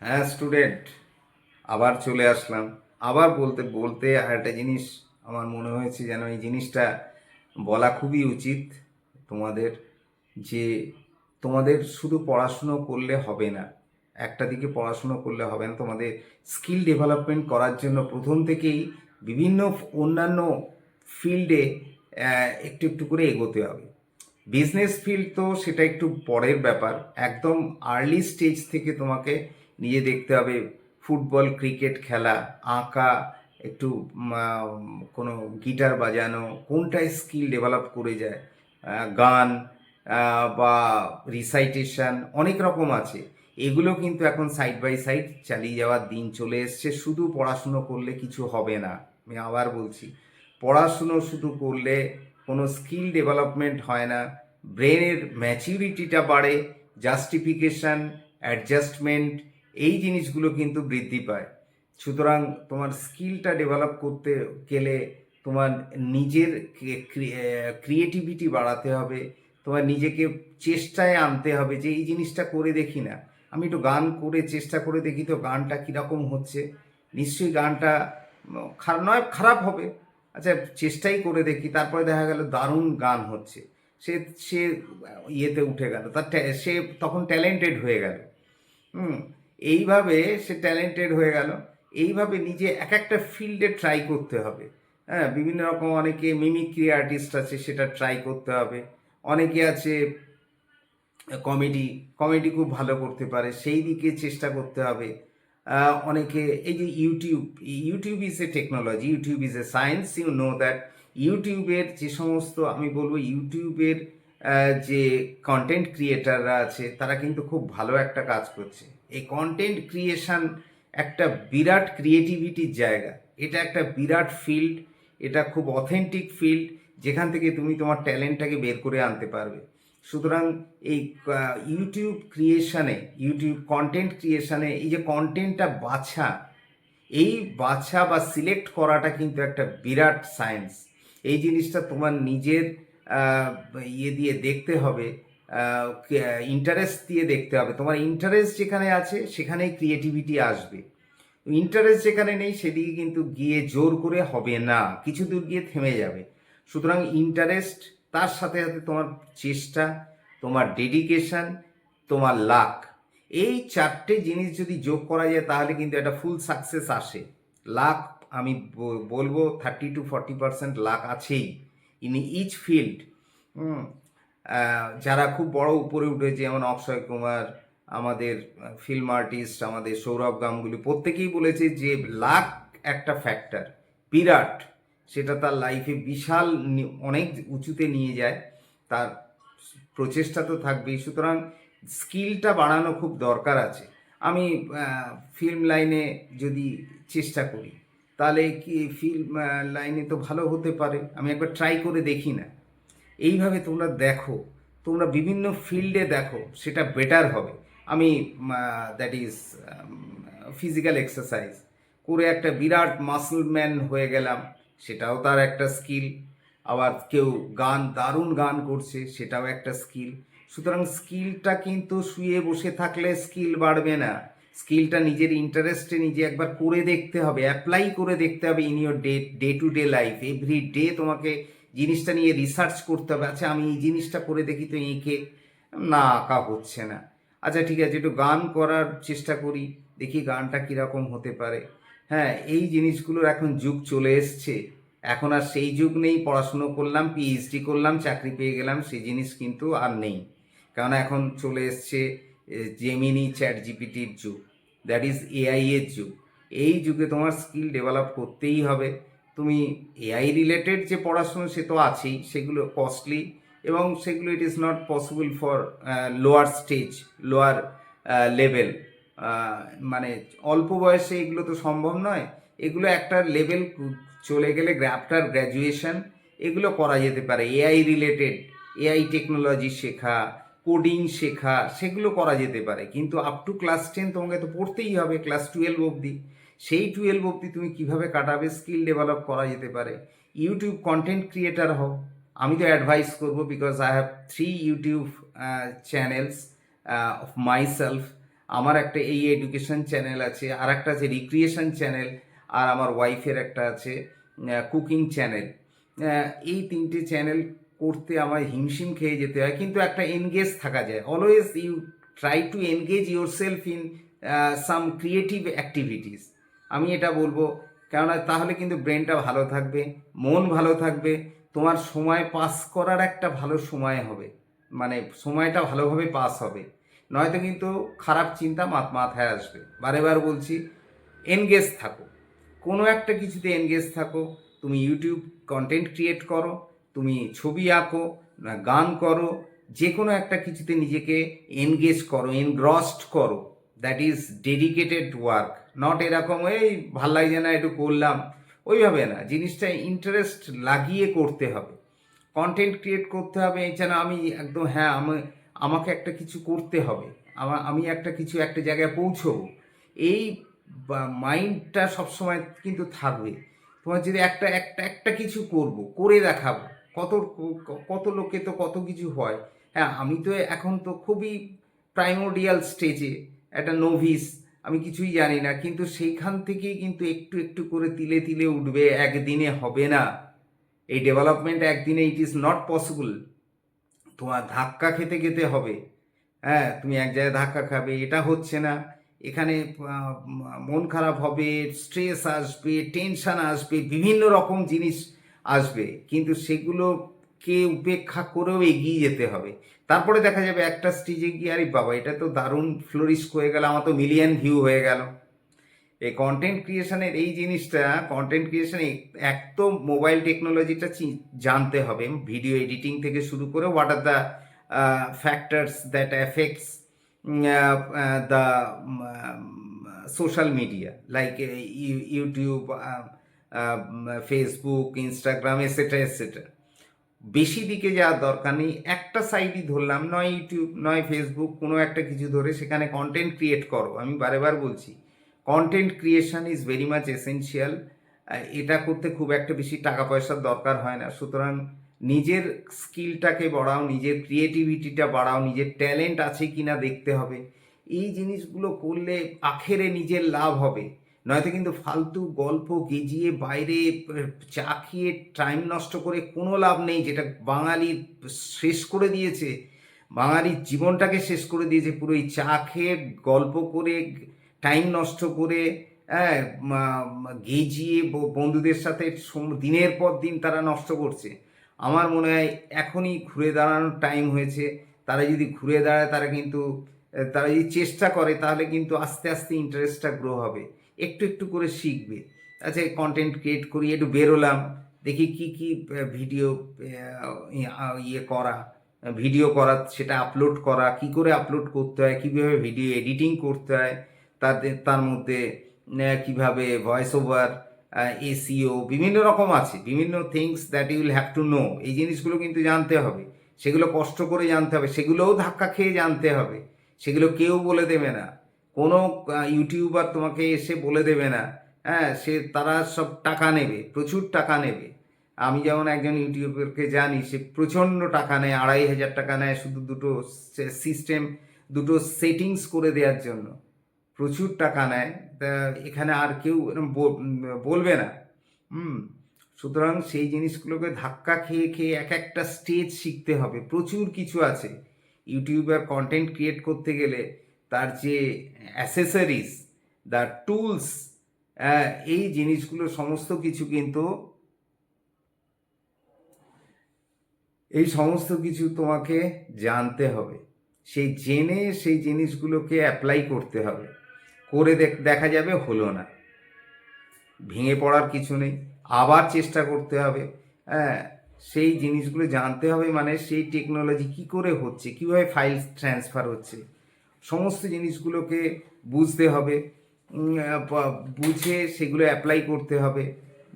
হ্যাঁ স্টুডেন্ট, আবার চলে আসলাম। আবার বলতে বলতে আর একটা জিনিস আমার মনে হয়েছে যেন এই জিনিসটা বলা খুবই উচিত তোমাদের, যে তোমাদের শুধু পড়াশুনো করলে হবে না, একটা দিকে পড়াশুনো করলে হবে না, তোমাদের স্কিল ডেভেলপমেন্ট করার জন্য প্রথম থেকেই বিভিন্ন অন্যান্য ফিল্ডে একটু একটু করে এগোতে হবে। বিজনেস ফিল্ড তো সেটা একটু পরের ব্যাপার। একদম আর্লি স্টেজ থেকে তোমাকে নিজে দেখতে হবে। ফুটবল, ক্রিকেট খেলা, আঁকা, একটু কোনো গিটার বাজানো, কোনটায় স্কিল ডেভেলপ করে যায়, গান বা রিসাইটেশন, অনেক রকম আছে। এগুলো কিন্তু এখন সাইড বাই সাইড চালিয়ে যাওয়ার দিন চলে এসছে। শুধু পড়াশুনো করলে কিছু হবে না। আমি আবার বলছি, পড়াশুনো শুধু করলে কোনো স্কিল ডেভেলপমেন্ট হয় না। ব্রেনের ম্যাচিউরিটিটা বাড়ে, জাস্টিফিকেশন, অ্যাডজাস্টমেন্ট, এই জিনিসগুলো কিন্তু বৃদ্ধি পায়। সুতরাং তোমার স্কিলটা ডেভেলপ করতে গেলে তোমার নিজের ক্রিয়েটিভিটি বাড়াতে হবে, তোমার নিজেকে চেষ্টায় আনতে হবে যে এই জিনিসটা করে দেখি না, আমি একটু গান করে চেষ্টা করে দেখি তো গানটা কীরকম হচ্ছে। নিশ্চয়ই গানটা খারাপ নয়, খারাপ হবে, আচ্ছা চেষ্টাই করে দেখি, তারপরে দেখা গেল দারুণ গান হচ্ছে। সে সে ইয়েতে উঠে গেল, সে তখন ট্যালেন্টেড হয়ে গেল। হুম, এইভাবে সে ট্যালেন্টেড হয়ে গেল। এইভাবে নিজে এক একটা ফিল্ডে ট্রাই করতে হবে। হ্যাঁ, বিভিন্ন রকম অনেকে মিমিক্রি আর্টিস্ট আছে, সেটা ট্রাই করতে হবে। অনেকে আছে কমেডি, কমেডি খুব ভালো করতে পারে, সেই দিকে চেষ্টা করতে হবে। অনেকে এই যে YouTube, YouTube is a technology, YouTube is a science, you know that. ইউটিউবের যে সমস্ত, আমি বলবো ইউটিউবের যে কন্টেন্ট ক্রিয়েটাররা আছে তারা কিন্তু খুব ভালো একটা কাজ করছে। এই কন্টেন্ট ক্রিয়েশন একটা বিরাট ক্রিয়েটিভিটির জায়গা, এটা একটা বিরাট ফিল্ড, এটা খুব অথেন্টিক ফিল্ড, যেখান থেকে তুমি তোমার ট্যালেন্টটাকে বের করে আনতে পারবে। সুতরাং এই ইউটিউব ক্রিয়েশনে, ইউটিউব কন্টেন্ট ক্রিয়েশনে এই যে কন্টেন্টটা বাছা, এই বাছা বা সিলেক্ট করাটা কিন্তু একটা বিরাট সায়েন্স। এই জিনিসটা তোমার নিজের ইয়ে দিয়ে দেখতে হবে, ইন্টারেস্ট দিয়ে দেখতে হবে। তোমার ইন্টারেস্ট যেখানে আছে সেখানেই ক্রিয়েটিভিটি আসবে। ইন্টারেস্ট যেখানে নেই সেদিকে কিন্তু গিয়ে জোর করে হবে না, কিছু দূর গিয়ে থেমে যাবে। সুতরাং ইন্টারেস্ট, তার সাথে সাথে তোমার চেষ্টা, তোমার ডেডিকেশন, তোমার লাক, এই চারটে জিনিস যদি যোগ করা যায় তাহলে কিন্তু একটা ফুল সাকসেস আসে। লাক, আমি বলবো 30 to 40% লাক আছেই ইন ইচ ফিল্ড। যারা খুব বড় উপরে উঠেছে, যেমন অক্ষয় কুমার, আমাদের ফিল্ম আর্টিস্ট, আমাদের সৌরভ গাঙ্গুলি, প্রত্যেকেই বলেছে যে লাক একটা ফ্যাক্টর বিরাট, সেটা তার লাইফে বিশাল অনেক উঁচুতে নিয়ে যায়। তার প্রচেষ্টা তো থাকবেই। সুতরাং স্কিলটা বাড়ানো খুব দরকার আছে। আমি ফিল্ম লাইনে যদি চেষ্টা করি তাহলে কি ফিল্ম লাইনে তো ভালো হতে পারে, আমি একবার ট্রাই করে দেখি না। এইভাবে তোমরা দেখো, তোমরা বিভিন্ন ফিল্ডে দেখো, সেটা বেটার হবে। আমি দ্যাট ইজ ফিজিক্যাল এক্সারসাইজ করে একটা বিরাট মাসলম্যান হয়ে গেলাম, সেটাও তার একটা স্কিল। আবার কেউ গান, দারুণ গান করছে, সেটাও একটা স্কিল। সুতরাং স্কিলটা কিন্তু শুয়ে বসে থাকলে স্কিল বাড়বে না। স্কিলটা নিজের ইন্টারেস্টে নিজে একবার করে দেখতে হবে, অ্যাপ্লাই করে দেখতে হবে in your day day to day life. Every day তোমাকে জিনিসটা নিয়ে রিসার্চ করতে হবে। আচ্ছা আমি এই জিনিসটা করে দেখি তো, এঁকে না, আঁকা হচ্ছে না, আচ্ছা ঠিক আছে একটু গান করার চেষ্টা করি, দেখি গানটা কীরকম হতে পারে। হ্যাঁ, এই জিনিসগুলোর এখন যুগ চলে এসছে। এখন আর সেই যুগ নেই পড়াশুনো করলাম, পিএইচডি করলাম, চাকরি পেয়ে গেলাম, সেই জিনিস কিন্তু আর নেই। কারণ এখন চলে এসছে জেমিনি, চ্যাট জিপিটির যুগ, দ্যাট ইজ এআই এর যুগ। এই যুগে তোমার স্কিল ডেভেলপ করতেই হবে। তুমি এআই রিলেটেড যে পড়াশুনো সে তো আছেই, সেগুলো কস্টলি, এবং সেগুলো it is not possible for lower stage, lower level. মানে অল্প বয়সে এগুলো তো সম্ভব নয়। এগুলো একটা লেভেল চলে গেলে, আফটার গ্র্যাজুয়েশন এগুলো করা যেতে পারে। এআই রিলেটেড, এআই টেকনোলজি শেখা, কোডিং শেখা, সেগুলো করা যেতে পারে। কিন্তু আপ টু ক্লাস 10 তোমাকে তো পড়তেই হবে, ক্লাস 12 অবধি। সেই 12 অবধি তুমি কিভাবে কাটাবে, স্কিল ডেভেলপ করা যেতে পারে। ইউটিউব কন্টেন্ট ক্রিয়েটার হও, আমি তো অ্যাডভাইস করবো, because I have 3 YouTube channels of my self. আমার একটা এই এডুকেশন চ্যানেল আছে, আর একটা আছে রিক্রিয়েশন চ্যানেল, আর আমার ওয়াইফের একটা আছে কুকিং চ্যানেল। এই তিনটে চ্যানেল করতে আমার হিমশিম খেয়ে যেতে হয়, কিন্তু একটা এনগেজ থাকা যায়। Always you try to engage yourself in some creative activities, আমি এটা বলবো। কেননা তাহলে কিন্তু ব্রেনটা ভালো থাকবে, মন ভালো থাকবে, তোমার সময় পাস করার একটা ভালো সময় হবে, মানে সময়টা ভালোভাবে পাস হবে। নয়তো কিন্তু খারাপ চিন্তা মাথায় আসবে। বারে বার বলছি, এনগেজ থাকো, কোনো একটা কিছুতে এনগেজ থাকো। তুমি ইউটিউব কন্টেন্ট ক্রিয়েট করো, তুমি ছবি আঁকো, না গান করো, যে কোনো একটা কিছুতে নিজেকে এনগেজ করো, এনগ্রসড করো। That is dedicated work, not এরকম এই ভাল লাগছে না একটু করলাম, ওইভাবে না। জিনিসটা ইন্টারেস্ট লাগিয়ে করতে হবে, কন্টেন্ট ক্রিয়েট করতে হবে। এছাড়া আমি একদম হ্যাঁ আমাকে একটা কিছু করতে হবে, আমি একটা কিছু একটা জায়গায় পৌঁছবো, এই মাইন্ডটা সবসময় কিন্তু থাকবে। তোমার যদি একটা একটা একটা কিছু করব, করে দেখাবো, কত কত লোকে তো কত কিছু হয়। হ্যাঁ, আমি তো এখন তো খুবই প্রাইমোডিয়াল স্টেজে, একটা নোভিস, আমি কিছুই জানি না, কিন্তু সেইখান থেকেই কিন্তু একটু একটু করে তিলে তিলে উঠবে, একদিনে হবে না এই ডেভেলপমেন্ট, একদিনে ইট ইজ নট পসিবল। তোমার ধাক্কা খেতে খেতে হবে। হ্যাঁ, তুমি এক জায়গায় ধাক্কা খাবে, এটা হচ্ছে না, এখানে মন খারাপ হবে, স্ট্রেস আসবে, টেনশন আসবে, বিভিন্ন রকম জিনিস আসবে, কিন্তু সেগুলোকে উপেক্ষা করেও এগিয়ে যেতে হবে। তারপরে দেখা যাবে একটা স্টেজে গিয়ে, আরে বাবা এটা তো দারুণ ফ্লোরিশ হয়ে গেল, আমার তো মিলিয়ন ভিউ হয়ে গেল। এই কন্টেন্ট ক্রিয়েশনের এই জিনিসটা, কন্টেন্ট ক্রিয়েশনে এক তো মোবাইল টেকনোলজিটা জানতে হবে, ভিডিও এডিটিং থেকে শুরু করে what are the factors that effects the social media like YouTube, Facebook, Instagram, et cetera et cetera. বেশি দিকে যাওয়ার দরকার নেই, একটা সাইডই ধরলাম, নয় ইউটিউব নয় ফেসবুক, কোনো একটা কিছু ধরে সেখানে কন্টেন্ট ক্রিয়েট করো। আমি বারেবার বলছি, content creation is very much essential. এটা করতে খুব একটা বেশি টাকা পয়সার দরকার হয় না। সুতরাং নিজের স্কিলটাকে বাড়াও, নিজের ক্রিয়েটিভিটিটা বাড়াও, নিজের ট্যালেন্ট আছে কিনা দেখতে হবে। এই জিনিসগুলো করলে আখেরে নিজের লাভ হবে। নয়তো কিন্তু ফালতু গল্প গেজিয়ে বাইরে চা খেয়ে টাইম নষ্ট করে কোনো লাভ নেই, যেটা বাঙালি শেষ করে দিয়েছে, বাঙালির জীবনটাকে শেষ করে দিয়েছে পুরো এই চা খেয়ে গল্প করে টাইম নষ্ট করে, হ্যাঁ, গেজিয়ে বন্ধুদের সাথে দিনের পর দিন তারা নষ্ট করছে। আমার মনে হয় এখনই ঘুরে দাঁড়ানোর টাইম হয়েছে। তারা যদি ঘুরে দাঁড়ায়, তারা যদি চেষ্টা করে, তাহলে কিন্তু আস্তে আস্তে ইন্টারেস্টটা গ্রো হবে, একটু একটু করে শিখবে। আচ্ছা, কন্টেন্ট ক্রিয়েট করি, একটু বেরোলাম, দেখি কি কি ভিডিও ভিডিও করা, সেটা আপলোড করা, কি করে আপলোড করতে হয়, কীভাবে ভিডিও এডিটিং করতে হয়, তার মধ্যে কিভাবে ভয়েস ওভার, এসিও, বিভিন্ন রকম আছে, বিভিন্ন things that you will have to know. এই জিনিসগুলো কিন্তু জানতে হবে, সেগুলো কষ্ট করে জানতে হবে, সেগুলোও ধাক্কা খেয়ে জানতে হবে, সেগুলো কেউ বলে দেবে না, কোনো ইউটিউবার তোমাকে এসে বলে দেবে না। হ্যাঁ, তারা সব টাকা নেবে, প্রচুর টাকা নেবে। আমি যেমন একজন ইউটিউবারকে জানি, সে প্রচণ্ড টাকা নেয়, 2,500 টাকা নেয় শুধু দুটো সিস্টেম, দুটো সেটিংস করে দেওয়ার জন্য, প্রচুর টাকা নেয়। তা এখানে আর কেউ বলবে না। সুতরাং সেই জিনিসগুলোকে ধাক্কা খেয়ে খেয়ে এক একটা স্টেজ শিখতে হবে। প্রচুর কিছু আছে ইউটিউবার কন্টেন্ট ক্রিয়েট করতে গেলে, তার যে অ্যাসেসরিজ, দ্য টুলস, এই জিনিসগুলো সমস্ত কিছু কিন্তু, এই সমস্ত কিছু তোমাকে জানতে হবে। সেই জেনে সেই জিনিসগুলোকে অ্যাপ্লাই করতে হবে। করে দেখা যাবে হলো না, ভেঙে পড়ার কিছু নেই, আবার চেষ্টা করতে হবে। হ্যাঁ, সেই জিনিসগুলো জানতে হবে, মানে সেই টেকনোলজি কী করে হচ্ছে, কীভাবে ফাইল ট্রান্সফার হচ্ছে, সমস্ত জিনিসগুলোকে বুঝতে হবে। বুঝে সেগুলো অ্যাপ্লাই করতে হবে,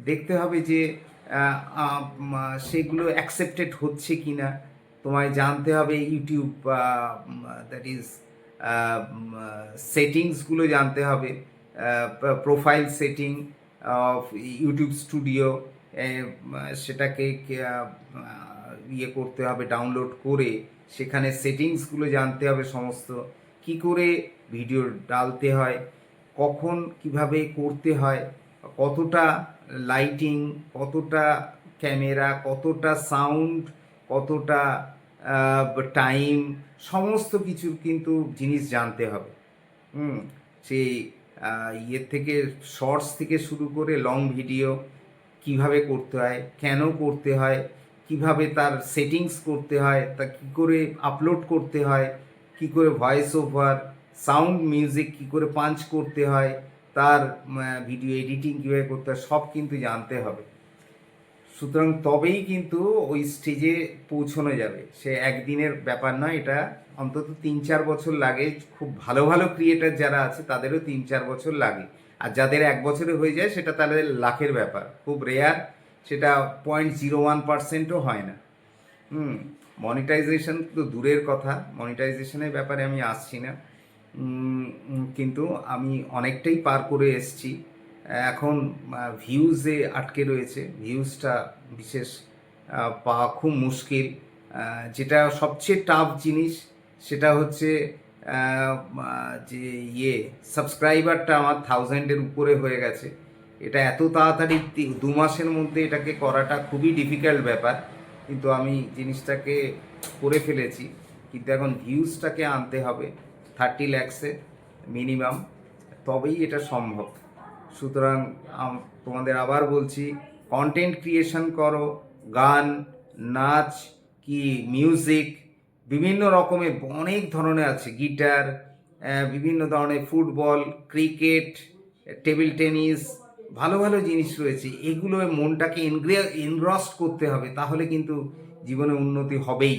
দেখতে হবে যে সেগুলো অ্যাকসেপ্টেড হচ্ছে কি না, তোমায় জানতে হবে। ইউটিউব দ্যাট ইজ সেটিংসগুলো জানতে হবে, profile setting of YouTube studio, সেটাকে ইয়ে করতে হবে, ডাউনলোড করে সেখানে সেটিংসগুলো জানতে হবে সমস্ত, কি করে ভিডিও ডালতে হয়, কখন কিভাবে করতে হয়, কতটা লাইটিং, কতটা ক্যামেরা, কতটা সাউন্ড, কতটা টাইম, সমস্ত কিছুর কিন্তু জিনিস জানতে হবে। হুম, সেই ইয়ের থেকে, শর্টস থেকে শুরু করে লং ভিডিও কিভাবে করতে হয়, কেন করতে হয়, কিভাবে তার সেটিংস করতে হয়, তা কী করে আপলোড করতে হয়, কি করে ভয়েস ওভার, সাউন্ড মিউজিক কী করে পাঞ্চ করতে হয়, তার ভিডিও এডিটিং কীভাবে করতে হয়, সব কিন্তু জানতে হবে। সুতরাং তবেই কিন্তু ওই স্টেজে পৌঁছানো যাবে। সে একদিনের ব্যাপার নয়, এটা অন্তত 3-4 বছর লাগে। খুব ভালো ভালো ক্রিয়েটার যারা আছে তাদেরও 3-4 বছর লাগে, আর যাদের 1 বছরে হয়ে যায় সেটা তাদের লাখের ব্যাপার, খুব রেয়ার, সেটা 0.01%ও হয় না। মনিটাইজেশন তো দূরের কথা, মনিটাইজেশনের ব্যাপারে আমি আসছি না। কিন্তু আমি অনেকটাই পার করে এসেছি। এখন ভিউজে আটকে রয়েছে, ভিউজটা বিশেষ পাওয়া খুব মুশকিল। যেটা সবচেয়ে টাফ জিনিস সেটা হচ্ছে যে সাবস্ক্রাইবারটা আমার 1000-এর উপরে হয়ে গেছে। এটা এত তাড়াতাড়ি 2 মাসের মধ্যে এটাকে করাটা খুবই ডিফিকাল্ট ব্যাপার, কিন্তু আমি জিনিসটাকে করে ফেলেছি। কিন্তু এখন ভিউজটাকে আনতে হবে 30 lakhs-এ মিনিমাম, তবেই এটা সম্ভব। সুতরাং তোমাদের আবার বলছি, কন্টেন্ট ক্রিয়েশন করো, গান, নাচ, কি মিউজিক, বিভিন্ন রকমের অনেক ধরনের আছে, গিটার, বিভিন্ন ধরনের ফুটবল, ক্রিকেট, টেবিল টেনিস, ভালো ভালো জিনিস রয়েছে। এগুলো মনটাকে এনগ্রস্ট করতে হবে, তাহলে কিন্তু জীবনে উন্নতি হবেই।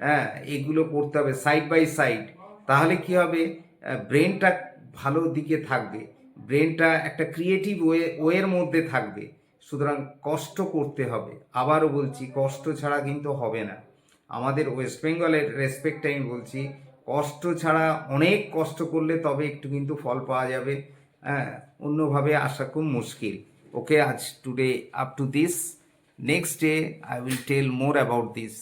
হ্যাঁ, এগুলো করতে হবে সাইড বাই সাইড, তাহলে কি হবে, ব্রেনটা ভালো দিকে থাকবে, ব্রেনটা একটা ক্রিয়েটিভ ওয়ের মধ্যে থাকবে। সুতরাং কষ্ট করতে হবে, আবারও বলছি, কষ্ট ছাড়া কিন্তু হবে না। আমাদের ওয়েস্ট বেঙ্গলের রেসপেক্টে আমি বলছি, কষ্ট ছাড়া, অনেক কষ্ট করলে তবে একটু কিন্তু ফল পাওয়া যাবে। হ্যাঁ, অন্যভাবে আসা খুব মুশকিল। ওকে, আজ today up to this, next day I will tell more about this.